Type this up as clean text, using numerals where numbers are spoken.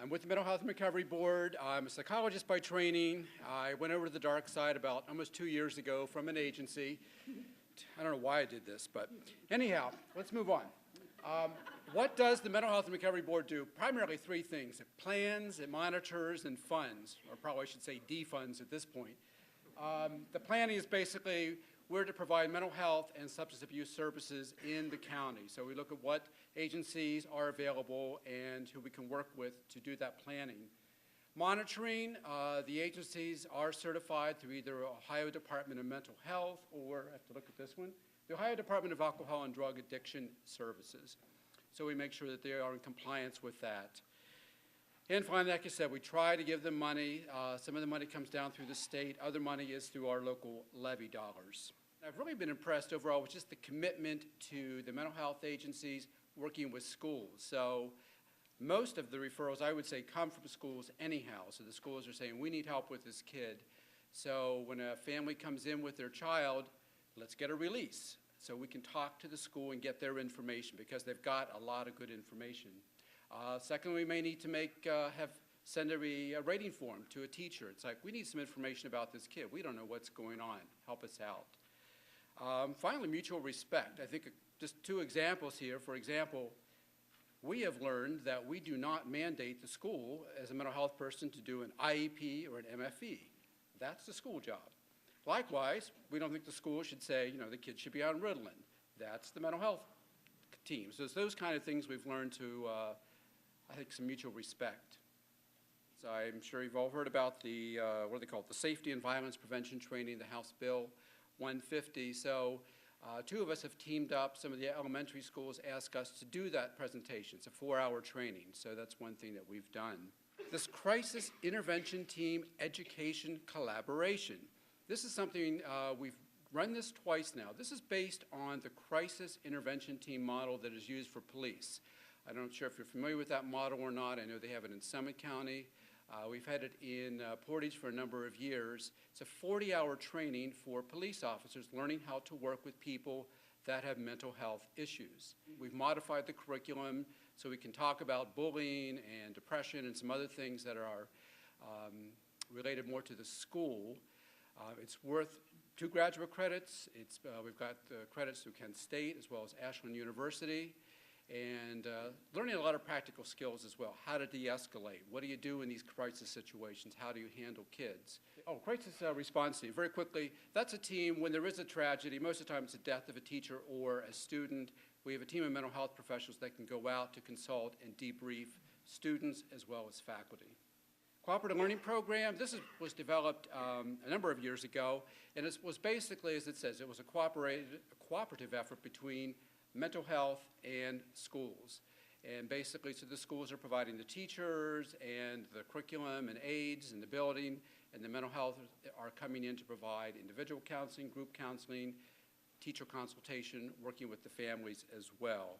I'm with the Mental Health and Recovery Board. I'm a psychologist by training. I went over to the dark side about almost 2 years ago from an agency. I don't know why I did this, but anyhow, let's move on. What does the Mental Health and Recovery Board do? Primarily three things. It plans, it monitors, and funds, or probably I should say defunds at this point. The planning is basically we're to provide mental health and substance abuse services in the county. So we look at what agencies are available and who we can work with to do that planning. Monitoring, the agencies are certified through either Ohio Department of Mental Health or, I have to look at this one, the Ohio Department of Alcohol and Drug Addiction Services. So we make sure that they are in compliance with that. And finally, like I said, we try to give them money. Some of the money comes down through the state. Other money is through our local levy dollars. I've really been impressed overall with just the commitment to the mental health agencies working with schools. So most of the referrals, I would say, come from schools anyhow. So the schools are saying, we need help with this kid. So when a family comes in with their child, let's get a release. So we can talk to the school and get their information because they've got a lot of good information. Secondly, we may need to send a rating form to a teacher. It's like, we need some information about this kid. We don't know what's going on. Help us out. Finally, mutual respect. I think just two examples here. For example, we have learned that we do not mandate the school as a mental health person to do an IEP or an MFE. That's the school job. Likewise, we don't think the school should say, the kid should be on Ritalin. That's the mental health team. So it's those kind of things we've learned to, I think, some mutual respect. So I'm sure you've all heard about the, what do they call it, the Safety and Violence Prevention Training, the House Bill 150. So two of us have teamed up. Some of the elementary schools ask us to do that presentation. It's a 4-hour training, so that's one thing that we've done. This Crisis Intervention Team Education Collaboration. This is something, we've run this twice now. This is based on the Crisis Intervention Team model that is used for police. I'm not sure if you're familiar with that model or not. I know they have it in Summit County. We've had it in Portage for a number of years. It's a 40-hour training for police officers learning how to work with people that have mental health issues. We've modified the curriculum so we can talk about bullying and depression and some other things that are related more to the school. It's worth 2 graduate credits. We've got credits through Kent State as well as Ashland University. And learning a lot of practical skills as well. How to de-escalate. What do you do in these crisis situations? How do you handle kids? Oh, crisis response team. Very quickly, that's a team when there is a tragedy. Most of the time it's the death of a teacher or a student. We have a team of mental health professionals that can go out to consult and debrief students as well as faculty. Cooperative Learning Program, this was developed a number of years ago, and it was basically, as it says, it was a cooperative effort between mental health and schools. And basically, so the schools are providing the teachers and the curriculum and aids and the building, and the mental health are coming in to provide individual counseling, group counseling, teacher consultation, working with the families as well.